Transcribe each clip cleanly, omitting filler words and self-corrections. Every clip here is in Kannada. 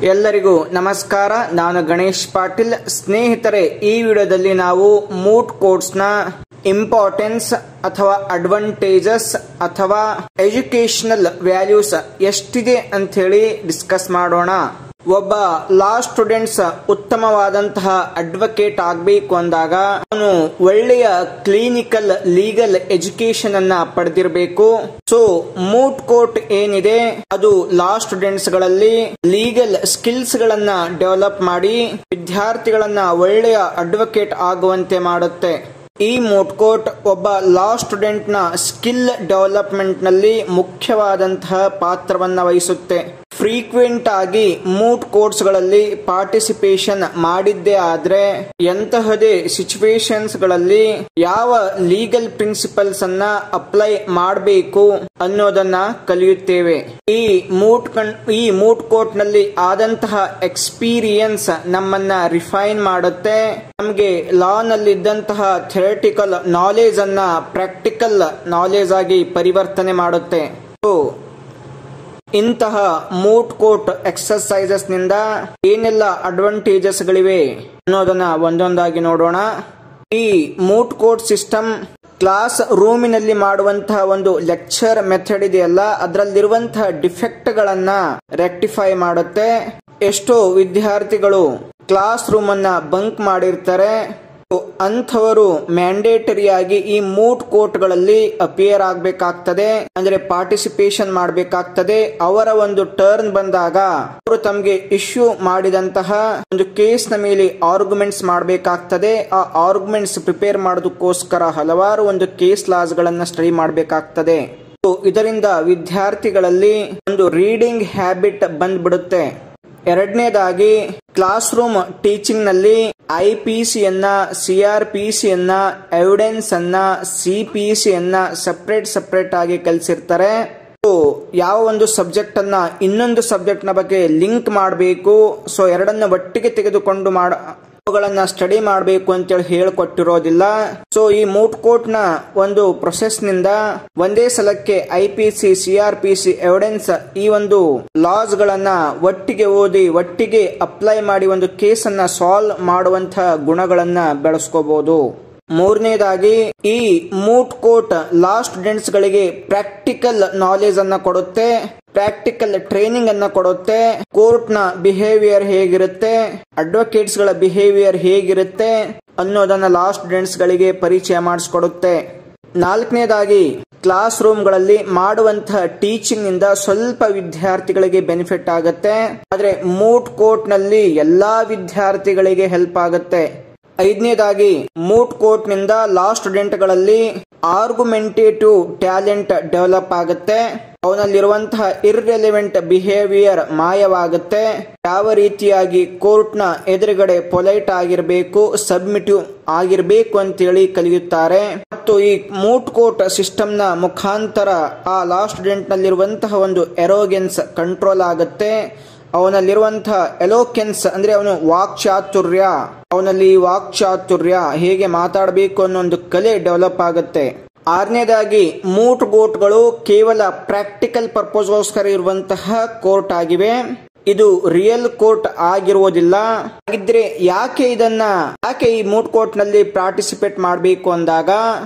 ಎಲ್ಲರಿಗೂ ನಮಸ್ಕಾರ. ನಾನು ಗಣೇಶ್ ಪಾಟೀಲ್. ಸ್ನೇಹಿತರೆ, ಈ ವಿಡಿಯೋದಲ್ಲಿ ನಾವು ಮೂಟ್ ಕೋರ್ಟ್ಸ್ ನ ಇಂಪಾರ್ಟೆನ್ಸ್ ಅಥವಾ ಅಡ್ವಾಂಟೇಜಸ್ ಅಥವಾ ಎಜುಕೇಶನಲ್ ವ್ಯಾಲ್ಯೂಸ್ ಎಷ್ಟಿದೆ ಅಂತ ಹೇಳಿ ಡಿಸ್ಕಸ್ ಮಾಡೋಣ. ಒಬ್ಬ ಲಾ ಸ್ಟೂಡೆಂಟ್ಸ್ ಉತ್ತಮವಾದಂತಹ ಅಡ್ವೊಕೇಟ್ ಆಗಬೇಕು ಅಂದಾಗ ಅವನು ಒಳ್ಳೆಯ ಕ್ಲಿನಿಕಲ್ ಲೀಗಲ್ ಎಜುಕೇಶನ್ ಅನ್ನ ಪಡೆದಿರಬೇಕು. ಸೊ ಮೂಟ್ ಕೋರ್ಟ್ ಏನಿದೆ ಅದು ಲಾ ಸ್ಟೂಡೆಂಟ್ಸ್ ಗಳಲ್ಲಿ ಲೀಗಲ್ ಸ್ಕಿಲ್ಸ್ ಗಳನ್ನ ಡೆವಲಪ್ ಮಾಡಿ ವಿದ್ಯಾರ್ಥಿಗಳನ್ನ ಒಳ್ಳೆಯ ಅಡ್ವೊಕೇಟ್ ಆಗುವಂತೆ ಮಾಡುತ್ತೆ. ಈ ಮೂಟ್ ಕೋರ್ಟ್ ಒಬ್ಬ ಲಾ ಸ್ಟೂಡೆಂಟ್ ನ ಸ್ಕಿಲ್ ಡೆವಲಪ್ಮೆಂಟ್ ನಲ್ಲಿ ಮುಖ್ಯವಾದಂತಹ ಪಾತ್ರವನ್ನ ವಹಿಸುತ್ತೆ. ಫ್ರೀಕ್ವೆಂಟ್ ಆಗಿ ಮೂಟ್ ಕೋರ್ಟ್ಸ್ ಗಳಲ್ಲಿ ಪಾರ್ಟಿಸಿಪೇಷನ್ ಮಾಡಿದ್ದೇ ಆದ್ರೆ ಎಂತಹದೇ ಸಿಚುವೇಶನ್ಸ್ ಗಳಲ್ಲಿ ಯಾವ ಲೀಗಲ್ ಪ್ರಿನ್ಸಿಪಲ್ಸ್ ಅನ್ನ ಅಪ್ಲೈ ಮಾಡಬೇಕು ಅನ್ನೋದನ್ನ ಕಲಿಯುತ್ತೇವೆ. ಈ ಮೂಟ್ ಕೋರ್ಟ್ ನಲ್ಲಿ ಆದಂತಹ ಎಕ್ಸ್ಪೀರಿಯನ್ಸ್ ನಮ್ಮನ್ನ ರಿಫೈನ್ ಮಾಡುತ್ತೆ. ನಮಗೆ ಲಾ ನಲ್ಲಿ ಇದ್ದಂತಹ ಥಿಯರಿಟಿಕಲ್ ನಾಲೆಜ್ ಅನ್ನ ಪ್ರಾಕ್ಟಿಕಲ್ ನಾಲೆಜ್ ಆಗಿ ಪರಿವರ್ತನೆ ಮಾಡುತ್ತೆ. ಇಂತಹ ಮೂಟ್ ಕೋರ್ಟ್ ಎಕ್ಸರ್ಸೈಸಸ್ ನಿಂದ ಏನೆಲ್ಲ ಅಡ್ವಾಂಟೇಜಸ್ ಗಳಿವೆ ಅನ್ನೋದನ್ನ ಒಂದೊಂದಾಗಿ ನೋಡೋಣ. ಈ ಮೂಟ್ ಕೋರ್ಟ್ ಸಿಸ್ಟಮ್ ಕ್ಲಾಸ್ ರೂಮಿನಲ್ಲಿ ಮಾಡುವಂತಹ ಒಂದು ಲೆಕ್ಚರ್ ಮೆಥಡ್ ಇದೆಯಲ್ಲ, ಅದರಲ್ಲಿರುವಂತಹ ಡಿಫೆಕ್ಟ್ ಗಳನ್ನ ರೆಕ್ಟಿಫೈ ಮಾಡುತ್ತೆ. ಎಷ್ಟೋ ವಿದ್ಯಾರ್ಥಿಗಳು ಕ್ಲಾಸ್ ರೂಮ್ ಅನ್ನ ಬಂಕ್ ಮಾಡಿರ್ತಾರೆ. ಅಂಥವರು ಮ್ಯಾಂಡೇಟರಿಯಾಗಿ ಈ ಮೂಟ್ ಕೋರ್ಟ್ ಗಳಲ್ಲಿ ಅಪಿಯರ್ ಆಗಬೇಕಾಗ್ತದೆ, ಅಂದ್ರೆ ಪಾರ್ಟಿಸಿಪೇಷನ್ ಮಾಡಬೇಕಾಗ್ತದೆ. ಅವರ ಒಂದು ಟರ್ನ್ ಬಂದಾಗ ಅವರು ತಮಗೆ ಇಶ್ಯೂ ಮಾಡಿದಂತಹ ಒಂದು ಕೇಸ್ ನ ಮೇಲೆ ಆರ್ಗ್ಯುಮೆಂಟ್ಸ್ ಮಾಡಬೇಕಾಗ್ತದೆ. ಆ ಆರ್ಗ್ಯುಮೆಂಟ್ಸ್ ಪ್ರಿಪೇರ್ ಮಾಡೋದಕ್ಕೋಸ್ಕರ ಹಲವಾರು ಒಂದು ಕೇಸ್ ಲಾಸ್ ಗಳನ್ನ ಸ್ಟಡಿ ಮಾಡಬೇಕಾಗ್ತದೆ. ಇದರಿಂದ ವಿದ್ಯಾರ್ಥಿಗಳಲ್ಲಿ ಒಂದು ರೀಡಿಂಗ್ ಹ್ಯಾಬಿಟ್ ಬಂದ್ಬಿಡುತ್ತೆ. ಎರಡನೇದಾಗಿ ಕ್ಲಾಸ್ ರೂಮ್ ಟೀಚಿಂಗ್ ನಲ್ಲಿ IPC ಯನ್ನ, CRPC ಯನ್ನ, ಎವಿಡೆನ್ಸ್ ಅನ್ನ, CPC ಯನ್ನ ಸಪರೇಟ್ ಆಗಿ ಕಲಿಸಿರ್ತಾರೆ. ಯಾವ ಒಂದು ಸಬ್ಜೆಕ್ಟ್ ಅನ್ನ ಇನ್ನೊಂದು ಸಬ್ಜೆಕ್ಟ್ ನ ಬಗ್ಗೆ ಲಿಂಕ್ ಮಾಡಬೇಕು, ಸೊ ಎರಡನ್ನ ಒಟ್ಟಿಗೆ ತೆಗೆದುಕೊಂಡು ಅವುಗಳನ್ನ ಸ್ಟಡಿ ಮಾಡಬೇಕು ಅಂತೇಳಿ ಹೇಳಿಕೊಟ್ಟಿರೋದಿಲ್ಲ. ಸೊ ಈ ಮೂಟ್ ಕೋರ್ಟ್ ನ ಒಂದು ಪ್ರೊಸೆಸ್ ನಿಂದ ಒಂದೇ ಸಲಕ್ಕೆ IPC, CRPC, ಎವಿಡೆನ್ಸ್ ಈ ಒಂದು ಲಾಸ್ ಗಳನ್ನ ಒಟ್ಟಿಗೆ ಓದಿ ಒಟ್ಟಿಗೆ ಅಪ್ಲೈ ಮಾಡಿ ಒಂದು ಕೇಸ್ ಅನ್ನ ಸಾಲ್ವ್ ಮಾಡುವಂತಹ ಗುಣಗಳನ್ನ ಬೆಳೆಸ್ಕೋಬಹುದು. ಮೂರನೇದಾಗಿ ಈ ಮೂಟ್ ಕೋರ್ಟ್ ಲಾ ಸ್ಟೂಡೆಂಟ್ಸ್ ಗಳಿಗೆ ಪ್ರಾಕ್ಟಿಕಲ್ ನಾಲೆಜ್ ಅನ್ನ ಕೊಡುತ್ತೆ, ಪ್ರಾಕ್ಟಿಕಲ್ ಟ್ರೈನಿಂಗ್ ಅನ್ನ ಕೊಡುತ್ತೆ. ಕೋರ್ಟ್ ನ ಬಿಹೇವಿಯರ್ ಹೇಗಿರುತ್ತೆ, ಅಡ್ವೊಕೇಟ್ಸ್ ಗಳ ಬಿಹೇವಿಯರ್ ಹೇಗಿರುತ್ತೆ ಅನ್ನೋದನ್ನ ಲಾ ಸ್ಟೂಡೆಂಟ್ಸ್ ಗಳಿಗೆ ಪರಿಚಯ ಮಾಡಿಸ್ಕೊಡುತ್ತೆ. ನಾಲ್ಕನೇದಾಗಿ ಕ್ಲಾಸ್ ರೂಮ್ ಗಳಲ್ಲಿ ಮಾಡುವಂತಹ ಟೀಚಿಂಗ್ ನಿಂದ ಸ್ವಲ್ಪ ವಿದ್ಯಾರ್ಥಿಗಳಿಗೆ ಬೆನಿಫಿಟ್ ಆಗುತ್ತೆ, ಆದ್ರೆ ಮೂಟ್ ಕೋರ್ಟ್ ನಲ್ಲಿ ಎಲ್ಲಾ ವಿದ್ಯಾರ್ಥಿಗಳಿಗೆ ಹೆಲ್ಪ್ ಆಗುತ್ತೆ. ಐದನೇದಾಗಿ ಮೂಟ್ ಕೋರ್ಟ್ ನಿಂದ ಲಾ ಸ್ಟೂಡೆಂಟ್ ಗಳಲ್ಲಿ ಆರ್ಗ್ಯುಮೆಂಟೇಟಿವ್ ಟ್ಯಾಲೆಂಟ್ ಡೆವಲಪ್ ಆಗುತ್ತೆ. ಅವನಲ್ಲಿರುವಂತಹ ಇರ್ರೆಲೆವೆಂಟ್ ಬಿಹೇವಿಯರ್ ಮಾಯವಾಗುತ್ತೆ. ಯಾವ ರೀತಿಯಾಗಿ ಕೋರ್ಟ್ ನ ಎದುರುಗಡೆ ಪೊಲೈಟ್ ಆಗಿರಬೇಕು, ಸಬ್ಮಿಟಿವ್ ಆಗಿರಬೇಕು ಅಂತೇಳಿ ಕಲಿಯುತ್ತಾರೆ. ಮತ್ತು ಈ ಮೂಟ್ ಕೋರ್ಟ್ ಸಿಸ್ಟಮ್ ನ ಮುಖಾಂತರ ಆ ಲಾ ಸ್ಟೂಡೆಂಟ್ ನಲ್ಲಿರುವಂತಹ ಒಂದು ಎರೋಗೆನ್ಸ್ ಕಂಟ್ರೋಲ್ ಆಗುತ್ತೆ. ಅವನಲ್ಲಿರುವಂತಹ ಎಲೋಕೆನ್ಸ್ ಅಂದ್ರೆ ಅವನು ಅವನಲ್ಲಿ ವಾಕ್ಚಾತುರ್ಯ ಹೇಗೆ ಮಾತಾಡಬೇಕು ಅನ್ನೋ ಒಂದು ಕಲೆ ಡೆವಲಪ್ ಆಗುತ್ತೆ. ಆರನೇದಾಗಿ ಮೂಟ್ ಕೋರ್ಟ್ಗಳು ಕೇವಲ ಪ್ರಾಕ್ಟಿಕಲ್ ಪರ್ಪಸ್ಗೋಸ್ಕರ ಇರುವಂತಹ ಕೋರ್ಟ್ ಆಗಿವೆ. ಇದು ರಿಯಲ್ ಕೋರ್ಟ್ ಆಗಿರುವುದಿಲ್ಲ. ಹಾಗಿದ್ರೆ ಯಾಕೆ ಈ ಮೂಟ್ ಕೋರ್ಟ್ ನಲ್ಲಿ ಪಾರ್ಟಿಸಿಪೇಟ್ ಮಾಡಬೇಕು ಅಂದಾಗ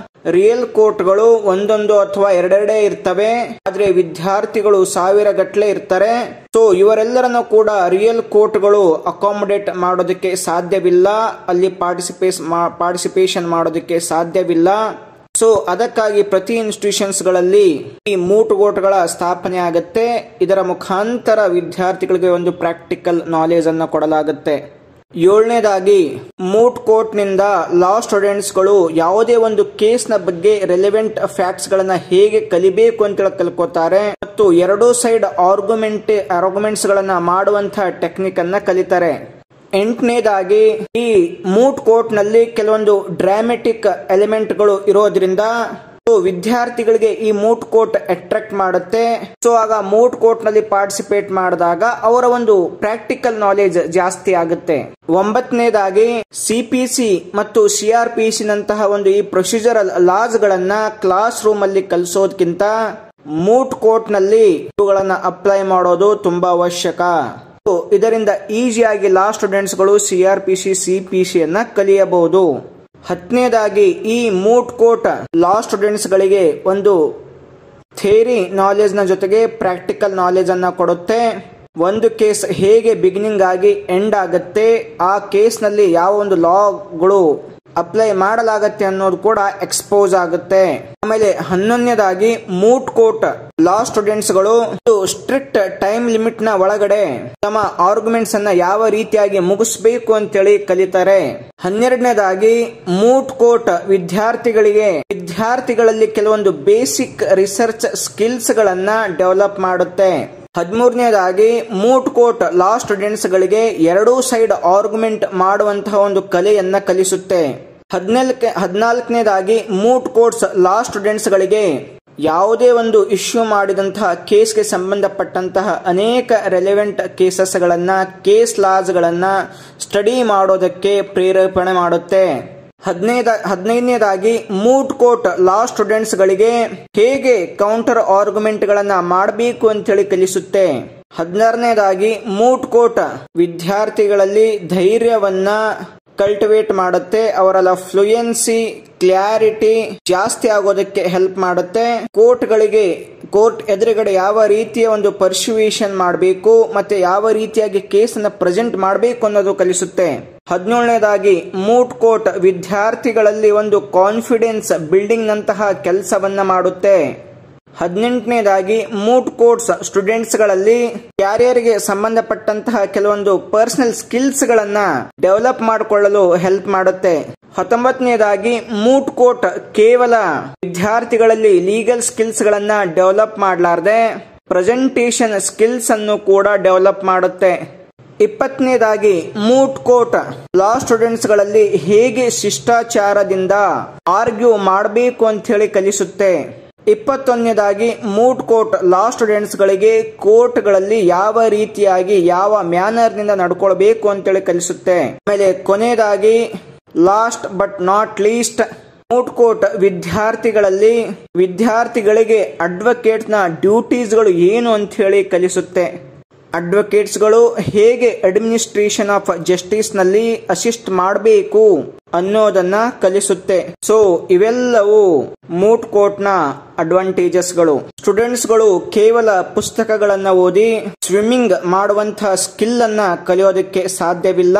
ರಿಯಲ್ ಕೋರ್ಟ್ಗಳು ಒಂದೊಂದು ಅಥವಾ ಎರಡೆರಡೇ ಇರ್ತವೆ, ಆದ್ರೆ ವಿದ್ಯಾರ್ಥಿಗಳು ಸಾವಿರ ಗಟ್ಟಲೆ ಇರ್ತಾರೆ. ಸೊ ಇವರೆಲ್ಲರನ್ನು ಕೂಡ ರಿಯಲ್ ಕೋರ್ಟ್ಗಳು ಅಕಾಮಡೇಟ್ ಮಾಡೋದಕ್ಕೆ ಸಾಧ್ಯವಿಲ್ಲ, ಅಲ್ಲಿ ಪಾರ್ಟಿಸಿಪೇಷನ್ ಮಾಡೋದಕ್ಕೆ ಸಾಧ್ಯವಿಲ್ಲ. ಸೊ ಅದಕ್ಕಾಗಿ ಪ್ರತಿ ಇನ್ಸ್ಟಿಟ್ಯೂಷನ್ಸ್ ಗಳಲ್ಲಿ ಈ ಮೂಟ್ ಕೋರ್ಟ್ಗಳ ಸ್ಥಾಪನೆ ಆಗುತ್ತೆ. ಇದರ ಮುಖಾಂತರ ವಿದ್ಯಾರ್ಥಿಗಳಿಗೆ ಒಂದು ಪ್ರಾಕ್ಟಿಕಲ್ ನಾಲೆಜ್ ಅನ್ನು ಕೊಡಲಾಗುತ್ತೆ. ಏಳನೇದಾಗಿ ಮೂಟ್ ಕೋರ್ಟ್ ನಿಂದ ಲಾ ಸ್ಟೂಡೆಂಟ್ಸ್ ಗಳು ಯಾವುದೇ ಒಂದು ಕೇಸ್ ನ ಬಗ್ಗೆ ರೆಲೆವೆಂಟ್ ಫ್ಯಾಕ್ಟ್ಸ್ ಗಳನ್ನ ಹೇಗೆ ಕಲಿಬೇಕು ಅಂತ ಕಲ್ಕೋತಾರೆ ಮತ್ತು ಎರಡೂ ಸೈಡ್ ಆರ್ಗ್ಯುಮೆಂಟ್ಸ್ ಗಳನ್ನ ಮಾಡುವಂತಹ ಟೆಕ್ನಿಕ್ ಅನ್ನ ಕಲಿತಾರೆ. ಎಂಟನೇದಾಗಿ ಈ ಮೂಟ್ ಕೋರ್ಟ್ ನಲ್ಲಿ ಕೆಲವೊಂದು ಡ್ರಾಮೆಟಿಕ್ ಎಲಿಮೆಂಟ್ ಗಳು ಇರೋದ್ರಿಂದ ವಿದ್ಯಾರ್ಥಿಗಳಿಗೆ ಈ ಮೂಟ್ ಕೋರ್ಟ್ ಅಟ್ರಾಕ್ಟ್ ಮಾಡುತ್ತೆ. ಸೊ ಆಗ ಮೂಟ್ ಕೋರ್ಟ್ ನಲ್ಲಿ ಪಾರ್ಟಿಸಿಪೇಟ್ ಮಾಡಿದಾಗ ಅವರ ಒಂದು ಪ್ರಾಕ್ಟಿಕಲ್ ನಾಲೆಜ್ ಜಾಸ್ತಿ ಆಗುತ್ತೆ. ಒಂಬತ್ತನೇದಾಗಿ CPC ಮತ್ತು CRPC ನಂತಹ ಒಂದು ಈ ಪ್ರೊಸೀಜರಲ್ ಲಾಸ್ ಗಳನ್ನ ಕ್ಲಾಸ್ ರೂಮ್ ಅಲ್ಲಿ ಕಲಿಸೋದಕ್ಕಿಂತ ಮೂಟ್ ಕೋರ್ಟ್ ನಲ್ಲಿ ಇವುಗಳನ್ನ ಅಪ್ಲೈ ಮಾಡೋದು ತುಂಬಾ ಅವಶ್ಯಕ. ಇದರಿಂದ ಈಸಿಯಾಗಿ ಲಾ ಸ್ಟೂಡೆಂಟ್ಸ್ಗಳು CRPC CPC ಅನ್ನ ಕಲಿಯಬಹುದು. 10ನೇದಾಗಿ ಈ ಮೂಟ್ ಕೋರ್ಟ್ ಲಾ ಸ್ಟೂಡೆಂಟ್ಸ್ ಗಳಿಗೆ ಒಂದು ಥಿಯರಿ ನಾಲೆಜ್ ನ ಜೊತೆಗೆ ಪ್ರಾಕ್ಟಿಕಲ್ ನಾಲೆಜ್ ಅನ್ನ ಕೊಡುತ್ತೆ. ಒಂದು ಕೇಸ್ ಹೇಗೆ ಬಿಗಿನಿಂಗ್ ಆಗಿ ಎಂಡ್ ಆಗುತ್ತೆ, ಆ ಕೇಸ್ ನಲ್ಲಿ ಯಾವ ಒಂದು ಲಾಗಳು ಅಪ್ಲೈ ಮಾಡಲಾಗತ್ತೆ ಅನ್ನೋದು ಕೂಡ ಎಕ್ಸ್ಪೋಸ್ ಆಗುತ್ತೆ. ಆಮೇಲೆ 11ನೇದಾಗಿ ಮೂಟ್ ಕೋರ್ಟ್ ಲಾ ಸ್ಟೂಡೆಂಟ್ಸ್ ಗಳು ಸ್ಟ್ರಿಕ್ಟ್ ಟೈಮ್ ಲಿಮಿಟ್ ನ ಒಳಗಡೆ ತಮ್ಮ ಆರ್ಗ್ಯುಮೆಂಟ್ಸ್ ಅನ್ನ ಯಾವ ರೀತಿಯಾಗಿ ಮುಗಿಸಬೇಕು ಅಂತೇಳಿ ಕಲಿತಾರೆ. 12ನೇದಾಗಿ ಮೂಟ್ ಕೋರ್ಟ್ ವಿದ್ಯಾರ್ಥಿಗಳಲ್ಲಿ ಕೆಲವೊಂದು ಬೇಸಿಕ್ ರಿಸರ್ಚ್ ಸ್ಕಿಲ್ಸ್ ಗಳನ್ನ ಡೆವಲಪ್ ಮಾಡುತ್ತೆ. 13ನೇದಾಗಿ ಮೂಟ್ ಕೋರ್ಟ್ ಲಾ ಸ್ಟೂಡೆಂಟ್ಸ್ ಗಳಿಗೆ ಎರಡೂ ಸೈಡ್ ಆರ್ಗ್ಯುಮೆಂಟ್ ಮಾಡುವಂತಹ ಒಂದು ಕಲೆಯನ್ನ ಕಲಿಸುತ್ತೆ. 14ನೇದಾಗಿ ಮೂಟ್ ಕೋರ್ಟ್ಸ್ ಲಾ ಸ್ಟೂಡೆಂಟ್ಸ್ ಗಳಿಗೆ ಯಾವುದೇ ಒಂದು ಇಶ್ಯೂ ಮಾಡಿದಂತಹ ಕೇಸ್ಗೆ ಸಂಬಂಧಪಟ್ಟಂತಹ ಅನೇಕ ರೆಲೆವೆಂಟ್ ಕೇಸಸ್ ಗಳನ್ನ ಕೇಸ್ ಲಾಸ್ ಗಳನ್ನ ಸ್ಟಡಿ ಮಾಡೋದಕ್ಕೆ ಪ್ರೇರೇಪಣೆ ಮಾಡುತ್ತೆ. 15ನೇದಾಗಿ ಮೂಟ್ ಕೋರ್ಟ್ ಲಾ ಸ್ಟೂಡೆಂಟ್ಸ್ ಗಳಿಗೆ ಹೇಗೆ ಕೌಂಟರ್ ಆರ್ಗ್ಯುಮೆಂಟ್ ಗಳನ್ನ ಮಾಡಬೇಕು ಅಂತ ಹೇಳಿ ಕಲಿಸುತ್ತೆ. 16ನೇದಾಗಿ ಮೂಟ್ ಕೋರ್ಟ್ ವಿದ್ಯಾರ್ಥಿಗಳಲ್ಲಿ ಧೈರ್ಯವನ್ನ ಕಲ್ಟಿವೇಟ್ ಮಾಡುತ್ತೆ. ಅವರ ಫ್ಲೂಯೆನ್ಸಿ ಕ್ಲಾರಿಟಿ ಜಾಸ್ತಿ ಆಗೋದಕ್ಕೆ ಹೆಲ್ಪ್ ಮಾಡುತ್ತೆ. ಕೋರ್ಟ್ ಎದುರುಗಡೆ ಯಾವ ರೀತಿಯ ಒಂದು ಪರ್ಸ್ಯೂಷನ್ ಮಾಡಬೇಕು ಮತ್ತೆ ಯಾವ ರೀತಿಯಾಗಿ ಕೇಸ್ ಅನ್ನ ಪ್ರೆಸೆಂಟ್ ಮಾಡಬೇಕು ಅನ್ನೋದು ಕಲಿಸುತ್ತೆ. 17ನೇದಾಗಿ ಮೂಟ್ ಕೋರ್ಟ್ ವಿದ್ಯಾರ್ಥಿಗಳಲ್ಲಿ ಒಂದು ಕಾನ್ಫಿಡೆನ್ಸ್ ಬಿಲ್ಡಿಂಗ್ ನಂತಹ ಕೆಲಸವನ್ನ ಮಾಡುತ್ತೆ. 18ನೇದಾಗಿ ಮೂಟ್ ಕೋರ್ಟ್ಸ್ ಸ್ಟೂಡೆಂಟ್ಸ್ ಗಳಲ್ಲಿ ಕ್ಯಾರಿಯರ್ಗೆ ಸಂಬಂಧಪಟ್ಟಂತಹ ಕೆಲವೊಂದು ಪರ್ಸನಲ್ ಸ್ಕಿಲ್ಸ್ ಗಳನ್ನ ಡೆವಲಪ್ ಮಾಡಿಕೊಳ್ಳಲು ಹೆಲ್ಪ್ ಮಾಡುತ್ತೆ. 19ನೇದಾಗಿ ಮೂಟ್ ಕೋರ್ಟ್ ಕೇವಲ ವಿದ್ಯಾರ್ಥಿಗಳಲ್ಲಿ ಲೀಗಲ್ ಸ್ಕಿಲ್ಸ್ ಗಳನ್ನ ಡೆವಲಪ್ ಮಾಡಲಾರದೆ ಪ್ರೆಸೆಂಟೇಷನ್ ಸ್ಕಿಲ್ಸ್ ಅನ್ನು ಕೂಡ ಡೆವಲಪ್ ಮಾಡುತ್ತೆ. 20ನೇದಾಗಿ ಮೂಟ್ ಕೋರ್ಟ್ ಲಾ ಸ್ಟೂಡೆಂಟ್ಸ್ ಗಳಲ್ಲಿ ಹೇಗೆ ಶಿಷ್ಟಾಚಾರದಿಂದ ಆರ್ಗ್ಯೂ ಮಾಡಬೇಕು ಅಂತ ಹೇಳಿ ಕಲಿಸುತ್ತೆ. 21ನೇದಾಗಿ ಮೂಟ್ ಕೋರ್ಟ್ ಲಾ ಸ್ಟೂಡೆಂಟ್ಸ್ ಗಳಿಗೆ ಕೋರ್ಟ್ ಗಳಲ್ಲಿ ಯಾವ ರೀತಿಯಾಗಿ ಯಾವ ಮ್ಯಾನರ್ ನಿಂದ ನಡ್ಕೊಳ್ಬೇಕು ಅಂತೇಳಿ ಕಲಿಸುತ್ತೆ. ಆಮೇಲೆ ಕೊನೆಯದಾಗಿ last but not least moot court ವಿದ್ಯಾರ್ಥಿಗಳಿಗೆ ಅಡ್ವೊಕೇಟ್ ನ ಡ್ಯೂಟೀಸ್ಗಳು ಏನು ಅಂತ ಹೇಳಿ ಕಲಿಸುತ್ತೆ. ಅಡ್ವೊಕೇಟ್ಸ್ ಗಳು ಹೇಗೆ ಅಡ್ಮಿನಿಸ್ಟ್ರೇಷನ್ ಆಫ್ ಜಸ್ಟಿಸ್ ನಲ್ಲಿ ಅಸಿಸ್ಟ್ ಮಾಡಬೇಕು ಅನ್ನೋದನ್ನ ಕಲಿಸುತ್ತೆ. ಸೊ ಇವೆಲ್ಲವೂ ಮೂಟ್ ಕೋರ್ಟ್ ನ ಅಡ್ವಾಂಟೇಜಸ್ ಗಳು. ಸ್ಟೂಡೆಂಟ್ಸ್ ಗಳು ಕೇವಲ ಪುಸ್ತಕಗಳನ್ನ ಓದಿ ಸ್ವಿಮ್ಮಿಂಗ್ ಮಾಡುವಂತಹ ಸ್ಕಿಲ್ ಅನ್ನ ಕಲಿಯೋದಕ್ಕೆ ಸಾಧ್ಯವಿಲ್ಲ.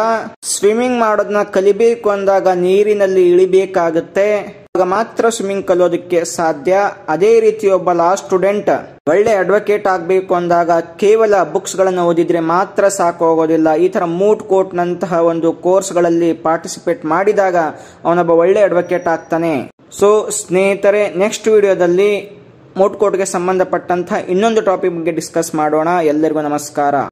ಸ್ವಿಮ್ಮಿಂಗ್ ಮಾಡೋದನ್ನ ಕಲಿಬೇಕು ಅಂದಾಗ ನೀರಿನಲ್ಲಿ ಇಳಿಬೇಕಾಗುತ್ತೆ, ಆಗ ಮಾತ್ರ ಸ್ವಿಮ್ಮಿಂಗ್ ಕಲಿಯೋದಕ್ಕೆ ಸಾಧ್ಯ. ಅದೇ ರೀತಿ ಒಬ್ಬ ಲಾ ಸ್ಟೂಡೆಂಟ್ ಒಳ್ಳೆ ಅಡ್ವೊಕೇಟ್ ಆಗಬೇಕು ಅಂದಾಗ ಕೇವಲ ಬುಕ್ಸ್ ಗಳನ್ನ ಓದಿದ್ರೆ ಮಾತ್ರ ಸಾಕು ಹೋಗೋದಿಲ್ಲ. ಈ ತರ ಮೂಟ್ ಕೋರ್ಟ್ ನಂತಹ ಒಂದು ಕೋರ್ಸ್ ಗಳಲ್ಲಿ ಪಾರ್ಟಿಸಿಪೇಟ್ ಮಾಡಿದಾಗ ಅವನೊಬ್ಬ ಒಳ್ಳೆ ಅಡ್ವೊಕೇಟ್ ಆಗ್ತಾನೆ. ಸೊ ಸ್ನೇಹಿತರೆ, ನೆಕ್ಸ್ಟ್ ವಿಡಿಯೋದಲ್ಲಿ ಮೂಟ್ ಕೋರ್ಟ್ಗೆ ಸಂಬಂಧಪಟ್ಟಂತಹ ಇನ್ನೊಂದು ಟಾಪಿಕ್ ಬಗ್ಗೆ ಡಿಸ್ಕಸ್ ಮಾಡೋಣ. ಎಲ್ಲರಿಗೂ ನಮಸ್ಕಾರ.